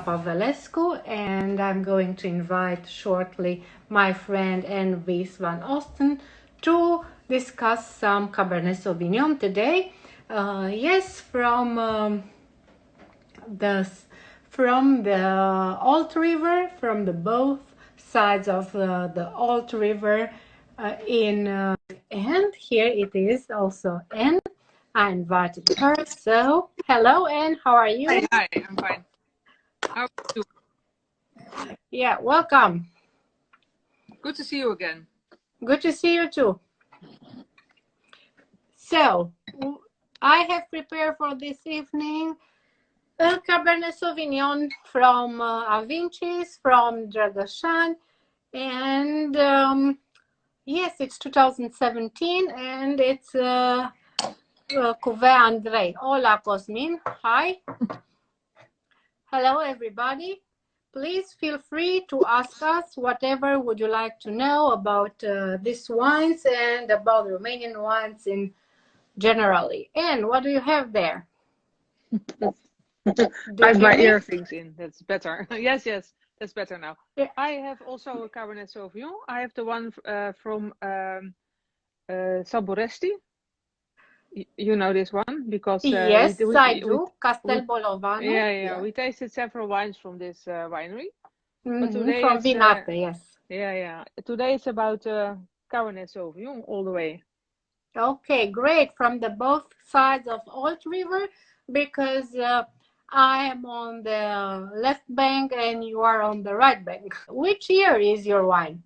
Pavelescu, and I'm going to invite shortly my friend Anne-Wies van Osten to discuss some Cabernet Sauvignon today. Yes, from the Alt River, from the both sides of the Alt River and here it is also Anne. I invited her. So, hello Anne, how are you? Hi, I'm fine. How are you? Yeah, welcome. Good to see you again. Good to see you too. So, I have prepared for this evening a Cabernet Sauvignon from AVINCIS, from Dragășani, and yes, it's 2017 and it's Cuvée Andrei. Hola, Cosmin. Hi. Hello, everybody. Please feel free to ask us whatever would you like to know about these wines and about Romanian wines in generally. And what do you have there? I have my earrings in. That's better. Yes, that's better now. Yeah. I have also a Cabernet Sauvignon. I have the one from Saboresti. You know this one because yes, I do. Castel Bolovanu. Yeah. We tasted several wines from this winery. But today from it's VINARTE, yes. Yeah. Today it's about Cabernet Sauvignon all the way. Okay, great. From the both sides of Alt River, because I am on the left bank and you are on the right bank. Which year is your wine?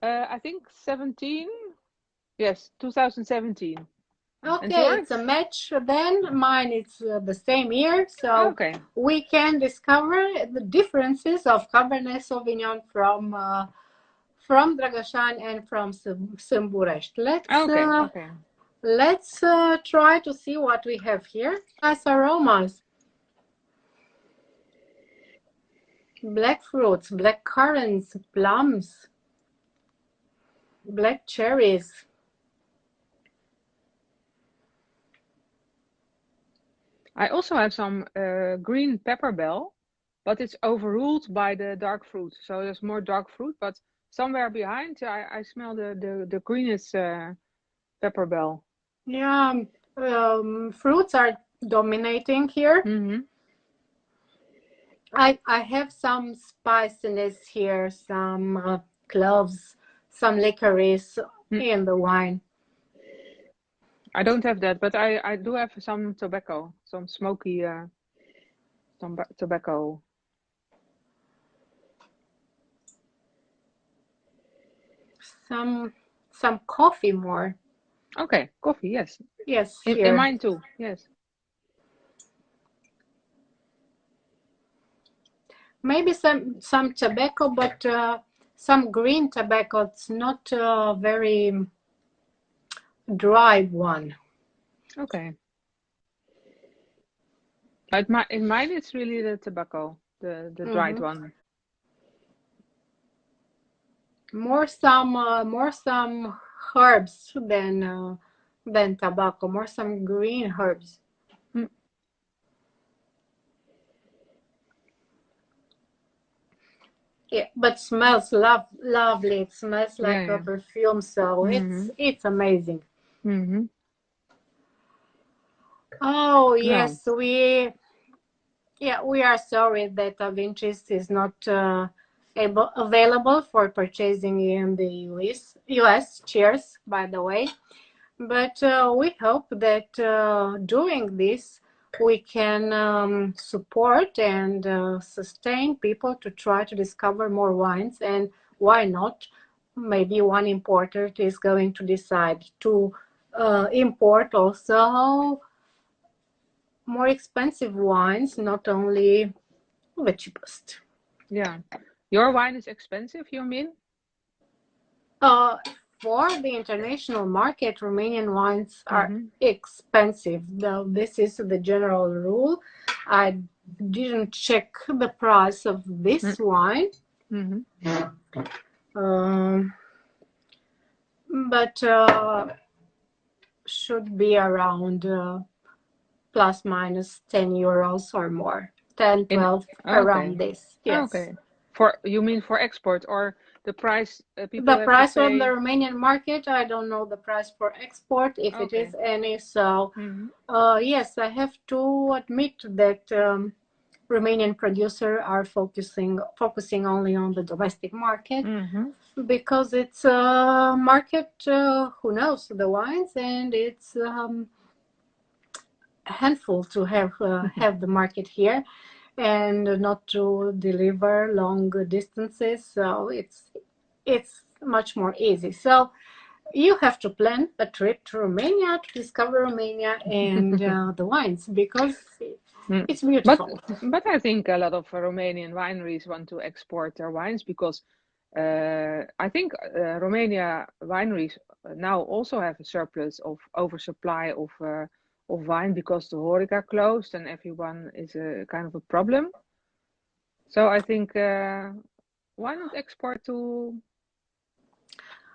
I think 17. Yes, 2017. Okay, it's a match then. Mine is the same year, so okay. We can discover the differences of Cabernet Sauvignon from Dragășani and from Sâmburești. Let's try to see what we have here. Nice aromas. Black fruits, black currants, plums, black cherries. I also have some green pepper bell, but it's overruled by the dark fruit. So there's more dark fruit, but somewhere behind I smell the greenest pepper bell. Yeah, fruits are dominating here. Mm-hmm. I have some spiciness here, some cloves, some licorice in the wine. I don't have that, but I do have some tobacco, some smoky tobacco. Some coffee more. Okay, coffee, yes. Yes, in mine too, yes. Maybe some tobacco, but some green tobacco. It's not a very dry one. Okay. In mine, it's really the tobacco, the dried one. More some herbs than tobacco. More some green herbs. Yeah, but smells lovely. It smells like a perfume, so it's amazing. Oh yes, we are sorry that AVINCIS is not available for purchasing in the US. Cheers, by the way. But we hope that doing this, we can support and sustain people to try to discover more wines. And why not? Maybe one importer is going to decide to import also more expensive wines, not only the cheapest. Yeah. Your wine is expensive, you mean? For the international market, Romanian wines are expensive. Though this is the general rule. I didn't check the price of this wine. But should be around plus minus 10 euros or more. 10, In 12, okay, around this. Yes. okay. For you mean for export or the price people The have to price on the pay? Romanian market, I don't know the price for export, if it Okay. is any. So, Mm-hmm. yes, I have to admit that Romanian producers are focusing only on the domestic market Mm-hmm. because it's a market who knows the wines, and it's handful to have the market here and not to deliver long distances. So it's much more easy. So you have to plan a trip to Romania to discover Romania and the wines because Mm. it's But beautiful. but I think a lot of Romanian wineries want to export their wines because I think Romania wineries now also have a surplus of oversupply of wine because the horeca closed and everyone is a kind of a problem. So I think why not export to?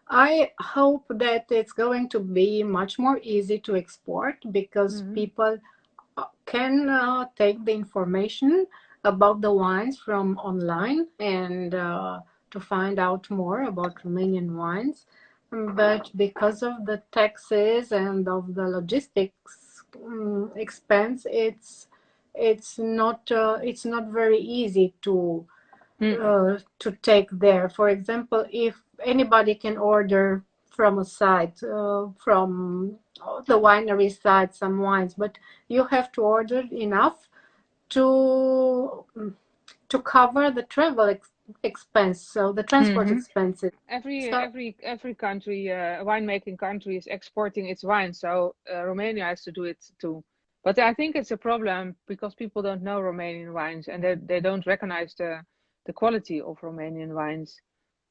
I hope that it's going to be much more easy to export because Mhm. people can take the information about the wines from online and to find out more about Romanian wines. But because of the taxes and of the logistics expense, it's not very easy Mm. to take there. For example, if anybody can order from a site, from the winery side, some wines, but you have to order enough to to cover the travel expense, so the transport Hmm. expenses. Every So every every country, winemaking country, is exporting its wine, so Romania has to do it too. But I think it's a problem because people don't know Romanian wines and they don't recognize the quality of Romanian wines.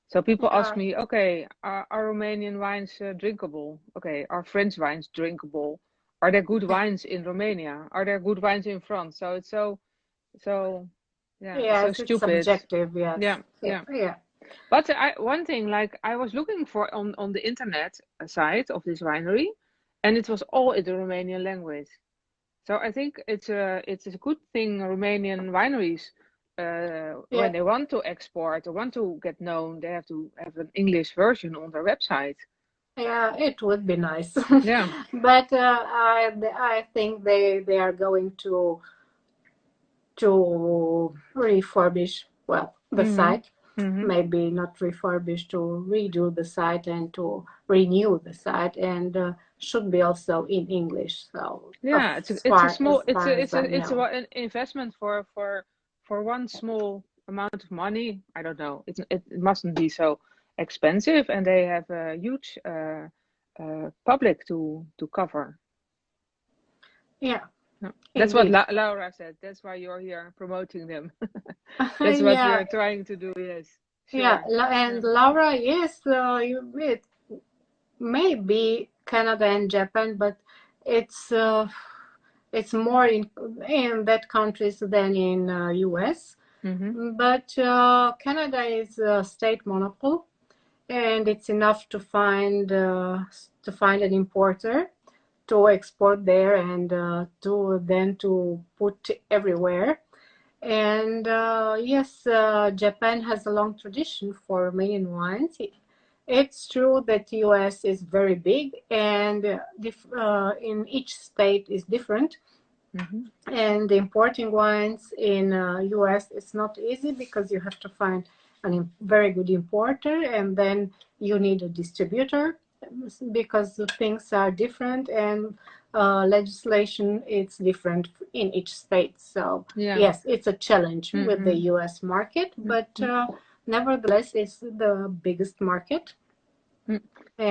So people ask yeah, me, okay, are Romanian wines drinkable? Okay, are French wines drinkable? Are there good wines in Romania? Are there good wines in France? So it's so yeah, it's so yes, it's stupid. subjective. Yes, Yeah, yeah, yeah. yeah. But one thing, like I was looking for on the internet site of this winery, and it was all in the Romanian language. So I think it's a good thing Romanian wineries, when Yeah. they want to export or want to get known, they have to have an English version on their website. Yeah, it would be nice, Yeah. but I think they are going to refurbish, well, the Mm-hmm. site. Mm-hmm. Maybe not refurbish, to redo the site and to renew the site, and should be also in English. So Yeah, it's a far small as I know. an investment for one small amount of money. I don't know. It mustn't be so expensive, and they have a huge public to cover. Yeah, No, that's what indeed. Laura said. That's why you're here promoting them. That's what we Yeah, are trying to do. Yes, yeah. sure. And Yeah. Laura, yes, it may be Canada and Japan, but it's uh, it's more in that countries than in US. Mm-hmm. But Canada is a state monopoly, and it's enough to find an importer to export there and to put everywhere. And yes, Japan has a long tradition for Romanian wines. It's true that US is very big, and in each state is different. Mm-hmm. And importing wines in US is not easy because you have to find a very good importer, and then you need a distributor because the things are different, and legislation is different in each state. So Yeah. yes, it's a challenge with the Mm-hmm. US market, but Mm-hmm. nevertheless, it's the biggest market.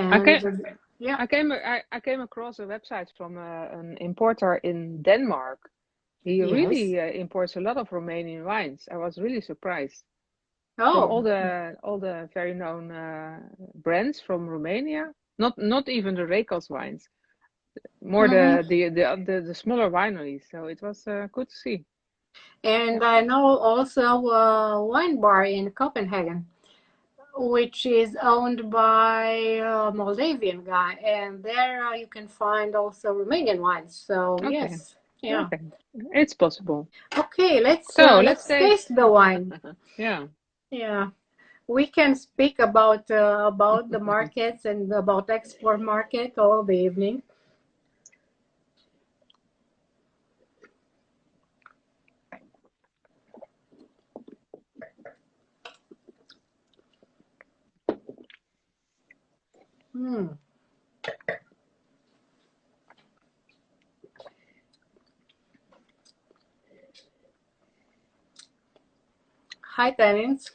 I can And yeah, I came across a website from an importer in Denmark. He yes. really imports a lot of Romanian wines. I was really surprised from Oh, all the very known brands from Romania. Not even the Rekos wines, more mhm. the smaller wineries. So it was good to see. Yeah. And I know also a wine bar in Copenhagen, which is owned by a Moldavian guy, and there you can find also Romanian wines. So Okay. yes. Yeah. Okay, it's possible. Okay, let's Let's taste the wine. Yeah. Yeah. We can speak about the markets and about export market all the evening. Mm. High tannins.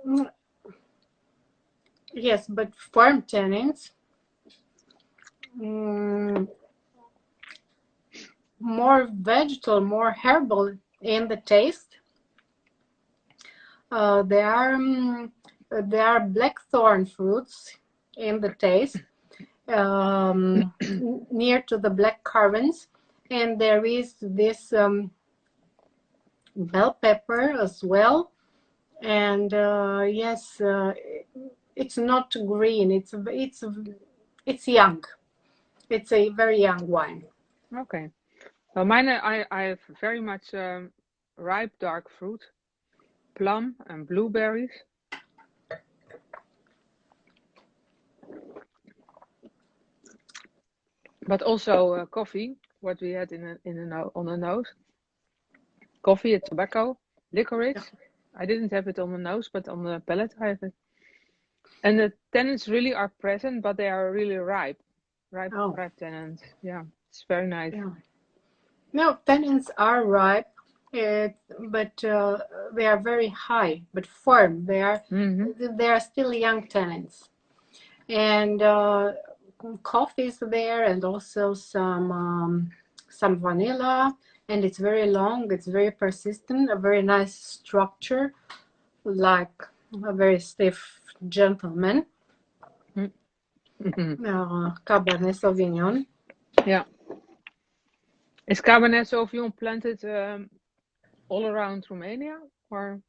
Mm. Yes, but firm tannins. Mm. More vegetal, more herbal in the taste. Uh, there are um, there are blackthorn fruits in the taste, near to the black currants, and there is this bell pepper as well. And yes, it's not green. It's young. It's a very young wine. Okay. Well, mine, I have very much ripe dark fruit, plum and blueberries. But also coffee, what we had on the nose. Coffee, and tobacco, licorice. Yeah. I didn't have it on the nose, but on the palate I have it. And the tannins really are present, but they are really ripe. Ripe Oh, tannins. Yeah, it's very nice. yeah. No, tannins are ripe, but they are very high, but firm. They are still young tannins, and coffee is there, and also some vanilla, and it's very long. It's very persistent. A very nice structure, like a very stiff gentleman. Cabernet Sauvignon. Yeah. Is Cabernet Sauvignon planted all around Romania, or?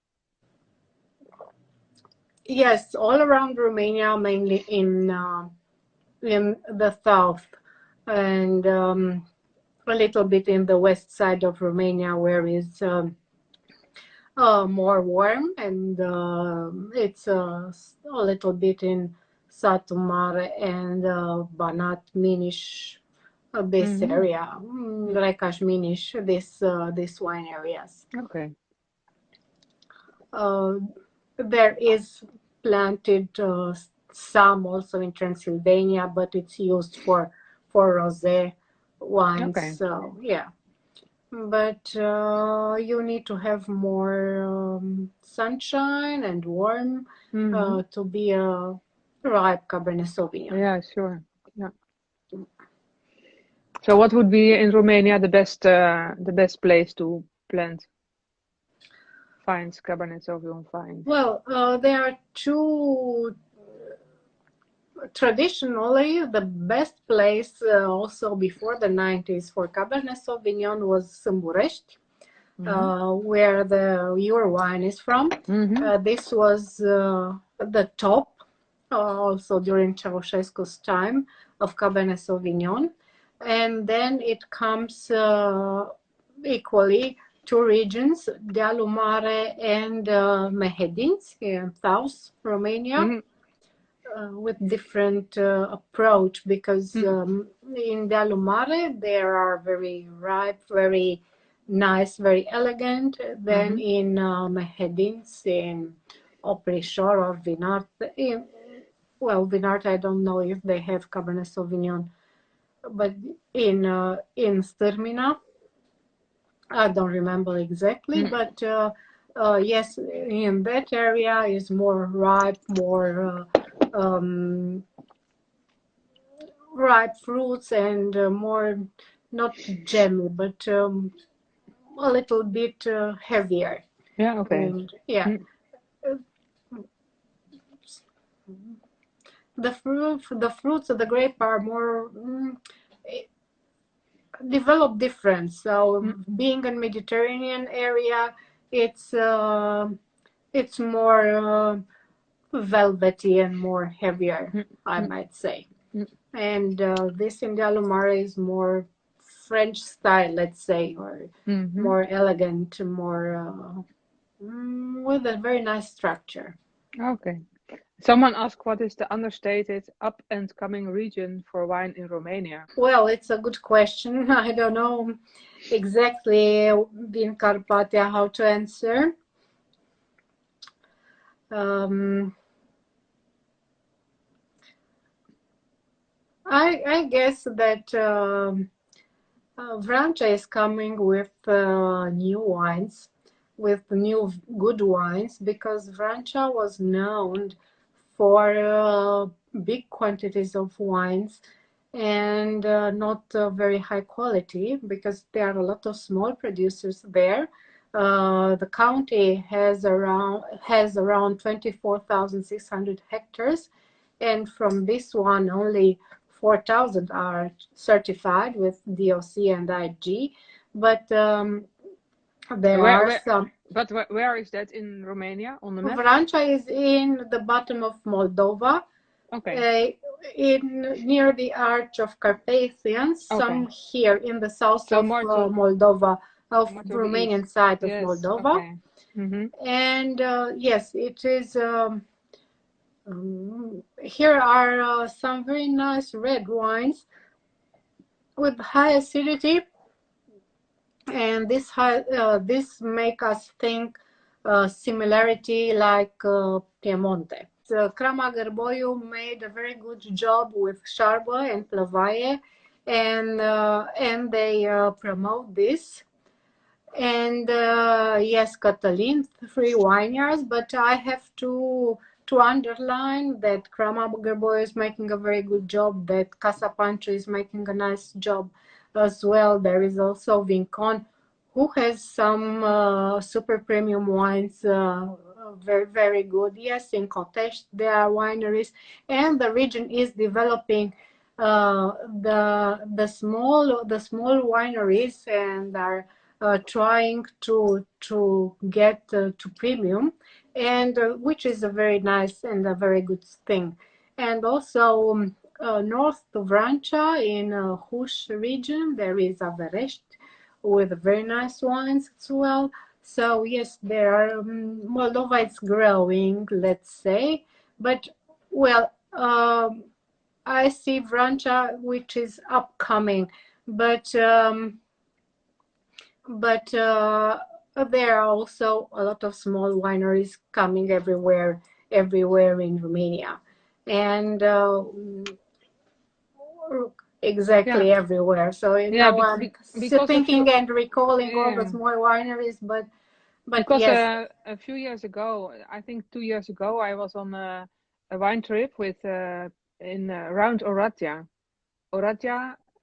Yes, all around Romania, mainly in the south, and a little bit in the west side of Romania, where it's more warm, and it's a little bit in Satu Mare and Banat, Minish, this area, Recaș, Minish, this wine areas. Okay. There is planted some also in Transylvania, but it's used for rosé wines. Okay. So yeah, but you need to have more sunshine and warm to be a ripe Cabernet Sauvignon. Yeah, sure. Yeah. So what would be in Romania the best place to plant vines, Cabernet Sauvignon vines? Well, there are two. Traditionally, the best place also before the 90s for Cabernet Sauvignon was Sâmburești, where your wine is from. This was the top, also during Ceausescu's time, of Cabernet Sauvignon. And then it comes equally two regions, Dealu Mare and Mehedinți in South Romania. With different approach, because in Dealu Mare there are very ripe, very nice, very elegant. Then in Mehedinți, in Oprișor or VINARTE, VINARTE, I don't know if they have Cabernet Sauvignon, but in Stârmina, I don't remember exactly, but yes, in that area is more ripe, more ripe fruits, and more not jammy, but a little bit heavier. Yeah, okay. And yeah, the fruits of the grape are more developed different. So being a Mediterranean area, it's more velvety and more heavier, I might say. and this in the Alumare is more French style, let's say, or more elegant, more with a very nice structure. Okay. Someone asked what is the understated up and coming region for wine in Romania? Well, it's a good question. I don't know exactly in Carpathia how to answer. I guess that Vrancea is coming with new wines, with new good wines, because Vrancea was known for big quantities of wines and not very high quality, because there are a lot of small producers there. The county has around 24,600 hectares, and from this one only 4,000 are certified with DOC and IG, but there are some. But where is that in Romania on the map? Vrancea is in the bottom of Moldova. Okay. Near the Arch of Carpathians, some here in the south of Moldova, of Romanian side of Moldova. Okay. And yes, it is. Here are some very nice red wines with high acidity, and this make us think similarity like Piemonte. Crama Gârboiu made a very good job with Șarbă and Plăvaie, and they promote this. And yes, Cătălin, 3 vineyards, but I have to underline that Crama Gârboiu is making a very good job, that Casa Pancho is making a nice job as well. There is also Vincon, who has some super premium wines, very, very good. Yes, in Cotești there are wineries, and the region is developing the small wineries, and are trying to get to premium, and which is a very nice and a very good thing. And also north to Vrancea in Huș region there is Averești with very nice wines as well. So yes, there are Moldova is growing, let's say, but well, I see Vrancea, which is upcoming, but there are also a lot of small wineries coming everywhere in Romania, and exactly everywhere. So now I'm thinking and recalling all the small wineries, but because yes. A few years ago, I think 2 years ago, I was on a wine trip with around Oradea,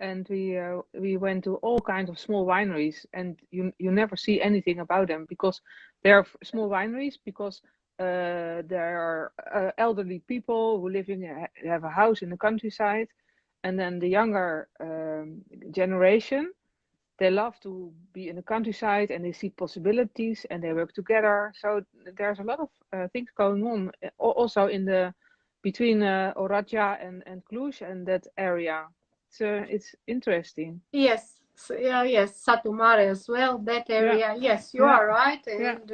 and we went to all kinds of small wineries, and you never see anything about them, because they are small wineries, because there are elderly people who have a house in the countryside, and then the younger generation, they love to be in the countryside, and they see possibilities, and they work together. So there's a lot of things going on also between Oradea and Cluj and that area. So it's interesting. Yes, yes, Satu Mare as well, that area. Yes, you are right, and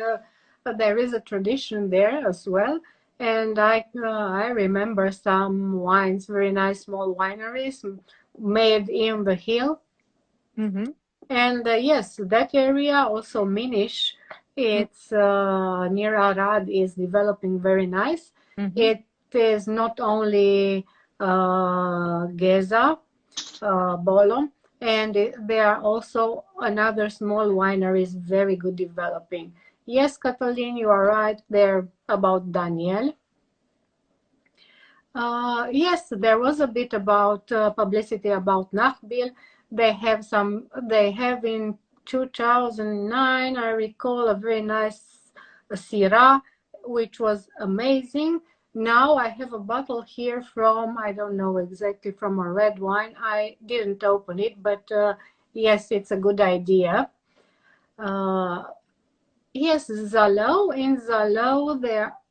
there is a tradition there as well. And I remember some wines, very nice small wineries made in the hill. And yes, that area also Minish, it's near Arad, is developing very nice. It is not only Gheza, Bolom, and there are also another small wineries very good developing. Yes, Cătălin, you are right there about Daniel. Yes, there was a bit about publicity about Nachbil. They have in 2009, I recall, a very nice Syrah, which was amazing. Now I have a bottle here from, I don't know exactly, from a red wine. I didn't open it, but yes, it's a good idea. Yes, Zalău, in Zalău there,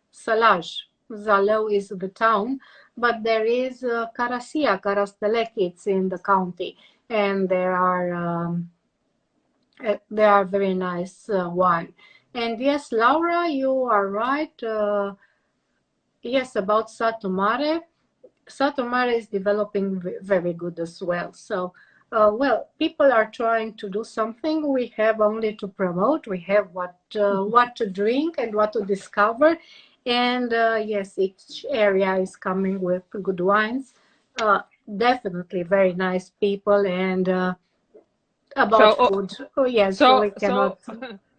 Sălaj. Zalău is the town, but there is Carasia, Carastelec, it's in the county, and there are very nice wine. And yes, Laura, you are right. Yes, about Satu Mare. Satu Mare is developing very good as well. So, well, people are trying to do something. We have only to promote. We have what to drink and what to discover. And yes, each area is coming with good wines. Definitely very nice people. And about So, food, oh yes, so, we so, cannot.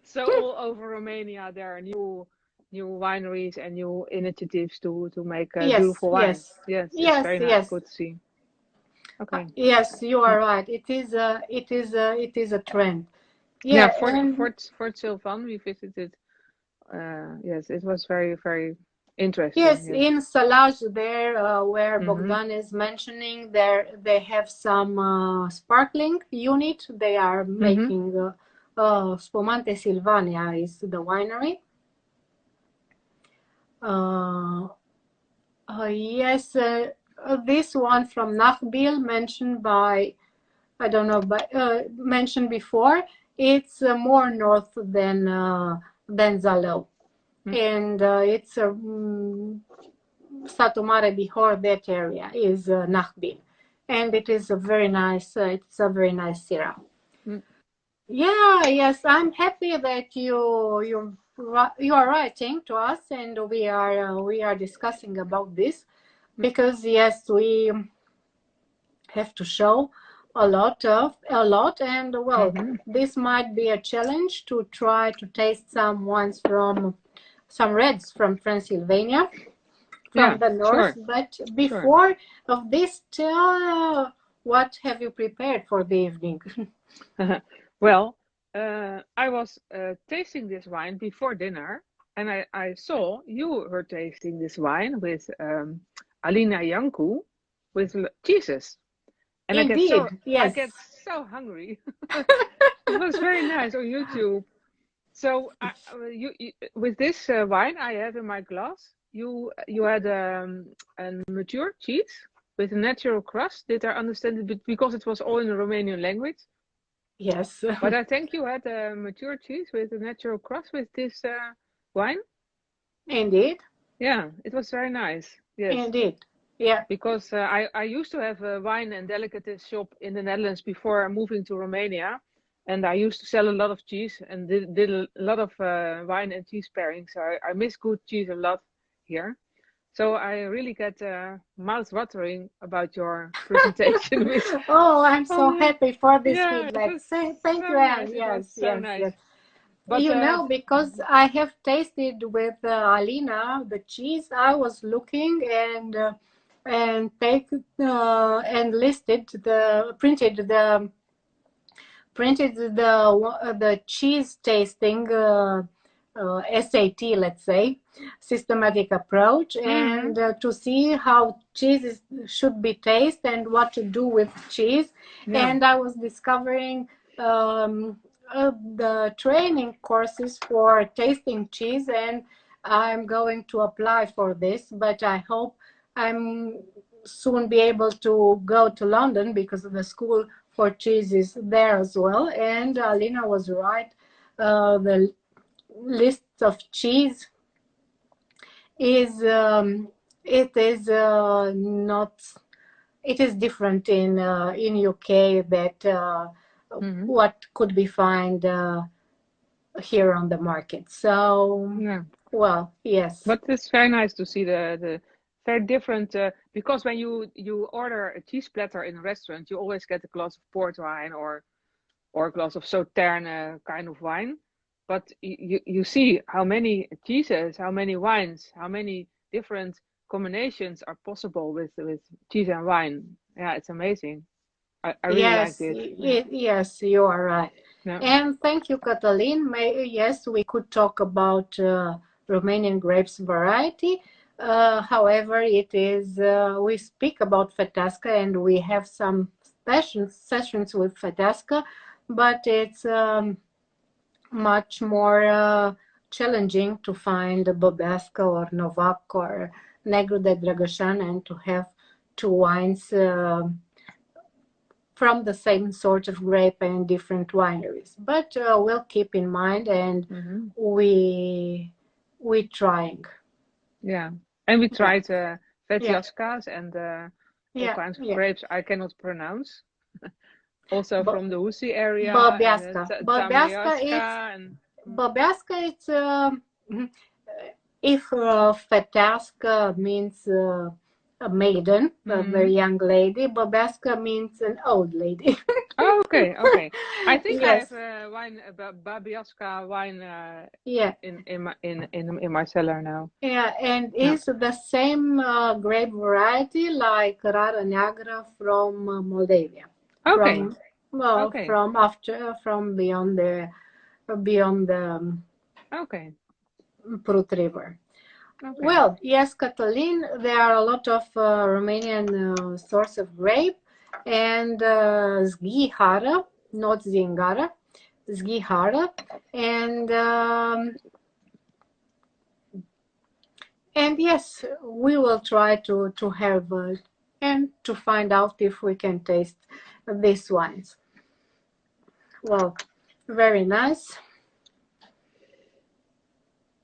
so all over Romania there are new wineries and new initiatives to make Yes, beautiful wine. yes, Yes, it's yes, very nice. yes. Good to see. Okay. Yes, you are Mm. right. It is a trend. Yeah, Yeah, and Fort Sylvan we visited. Yes, it was very, very interesting. yes, Yes. in Salaj there, where Mm-hmm. Bogdan is mentioning, there they have some sparkling unit. They are Mm-hmm. making Spumante Silvania is the winery. Uh, yes, this one from Nachbil mentioned by I don't know, but mentioned before, it's more north than Zalău, Mm. and it's Satu Mare Bihor. That area is Nahbil, and it is a very nice. It's a very nice Syrah. Mm. Yeah, yes, I'm happy that you are writing to us, and we are discussing about this because yes, we have to show a lot, and well, Mm-hmm. this might be a challenge to try to taste some wines from some reds from Transylvania, from Yeah, the north. sure, But sure. before of this, tell what have you prepared for the evening? Well, I was tasting this wine before dinner, and I saw you were tasting this wine with Alina Janku with cheeses. And Indeed, I get yes. so hungry. It was very nice on YouTube. So with this wine I have in my glass, you had a mature cheese with a natural crust. Did I understand it? Because it was all in the Romanian language. Yes. But I think you had a mature cheese with a natural crust with this wine. Indeed, Yeah, it was very nice. Yes. indeed, yeah. Because I used to have a wine and delicatessen shop in the Netherlands before moving to Romania, and I used to sell a lot of cheese and did a lot of wine and cheese pairings. So I miss good cheese a lot here. So I really get mouth watering about your presentation with. Oh, I'm so Oh happy for this yeah, it feedback. was Thank you, so nice. Anne. It was Yes, so yes, nice. yes. But Because I have tasted with Alina the cheese, I was looking and take and listed the printed the cheese tasting SAT, let's say, systematic approach, mm-hmm, and to see how should be tasted and what to do with cheese. yeah, And I was discovering the training courses for tasting cheese, and I'm going to apply for this, but I hope I'm soon be able to go to London because the school for cheese is there as well. And Alina was right. The list of cheese is it is not it is different in UK that mm-hmm, what could be found here on the market. So yeah. well, yes, But it's very nice to see the very different because when you order a cheese platter in a restaurant, you always get a glass of port wine or a glass of sauterne kind of wine. But you see how many cheeses, how many wines, how many different combinations are possible with cheese and wine. Yeah, it's amazing. I really liked yes, it. Yeah, yes, you are right. yeah, And thank you, Catalin. Yes, we could talk about Romanian grapes variety. However, we speak about Fetasca and we have some sessions with Fetasca, but it's much more challenging to find Băbească or Novac or Negru de Drăgășan and to have two wines from the same sort of grape and different wineries. But we'll keep in mind, and we trying. Yeah, and we tried Vetiaskas and all kinds of grapes I cannot pronounce. Also from the Husi area. Băbească. Băbească, it's if fetească means a maiden, a very young lady. Băbească means an old lady. Oh, okay. I think I have a wine, Băbească wine, in my cellar now. Yeah, and it's the same grape variety like Rară Neagră from Moldavia. Okay. From beyond the Prut River. Okay. Well, yes, Cătălin, there are a lot of Romanian sorts of grape, and Zghihară, not Zingară, Zghihară, and yes, we will try to have and to find out if we can taste these wines. Well, very nice.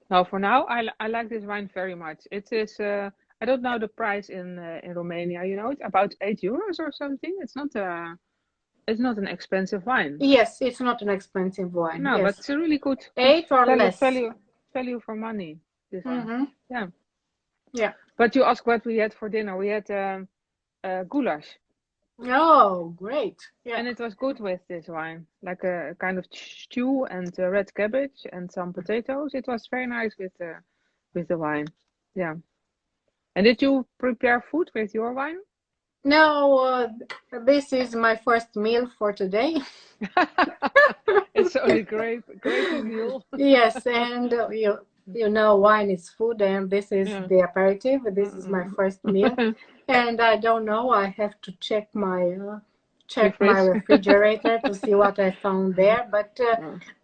Now, for now, I like this wine very much. It is, I don't know the price in Romania. You know, it's about €8 or something. It's not an expensive wine. Yes, it's not an expensive wine. No, yes. But it's a really good 8 or less value for money. This one. Yeah. But you asked what we had for dinner. We had goulash. Oh, great! Yeah. And it was good with this wine, like a kind of stew and red cabbage and some potatoes. It was very nice with the wine. Yeah. And did you prepare food with your wine? No, this is my first meal for today. It's only grape meal. Yes, and you know, wine is food, and this is the aperitif. This is my first meal, and I don't know. I have to check my refrigerator to see what I found there. But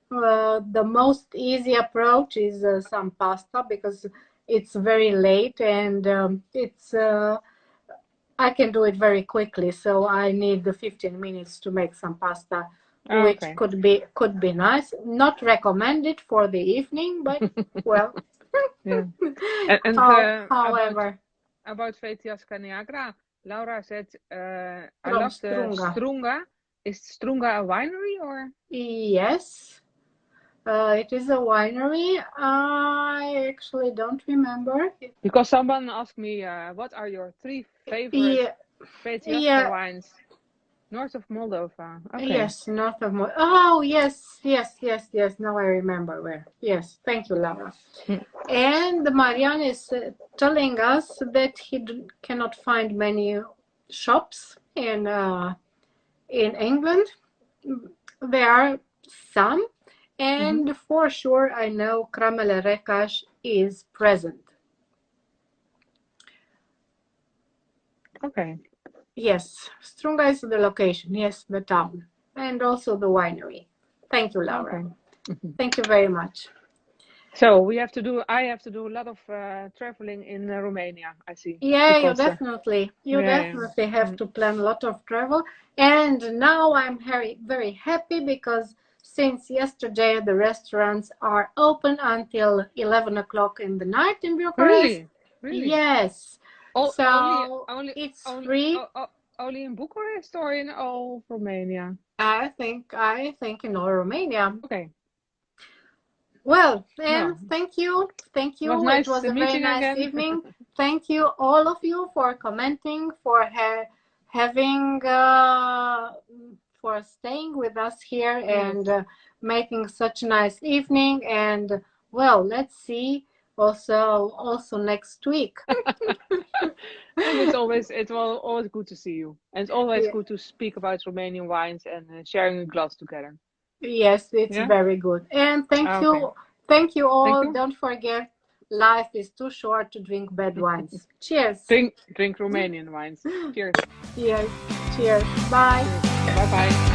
the most easy approach is some pasta, because it's very late, and I can do it very quickly. So I need the 15 minutes to make some pasta. Which could be nice. Not recommended for the evening, but well. However, about Vetiască Neagră, Laura said, I love the Strunga. Is Strunga a winery or? Yes, it is a winery. I actually don't remember. Because someone asked me, what are your 3 favorite Vetiască wines? North of Moldova. Okay. Yes, north of Moldova. Oh, yes. Now I remember where. Yes, thank you, Laura. And Marian is telling us that he cannot find many shops in England. There are some, and for sure I know Cramele Recaș is present. Okay. Yes, Strunga is the location. Yes, the town, and also the winery. Thank you, Laura. Okay. Thank you very much. So I have to do a lot of traveling in Romania, I see. Yeah, you definitely have to plan a lot of travel. And now I'm very happy, because since yesterday the restaurants are open until 11 o'clock in the night in Bucharest. Really? Yes. Only it's free. Only in Bucharest or in all Romania? I think in all Romania. Okay. Well, and thank you. It was a very nice evening. Thank you, all of you, for commenting, for for staying with us here and making such a nice evening. And well, let's see. Also next week. And it's always good to see you. And it's always good to speak about Romanian wines and sharing a glass together. Yes, it's very good. And thank you all. Thank you. Don't forget, life is too short to drink bad wines. Cheers. Drink Romanian wines. Cheers. Yes. Cheers. Bye. Bye bye.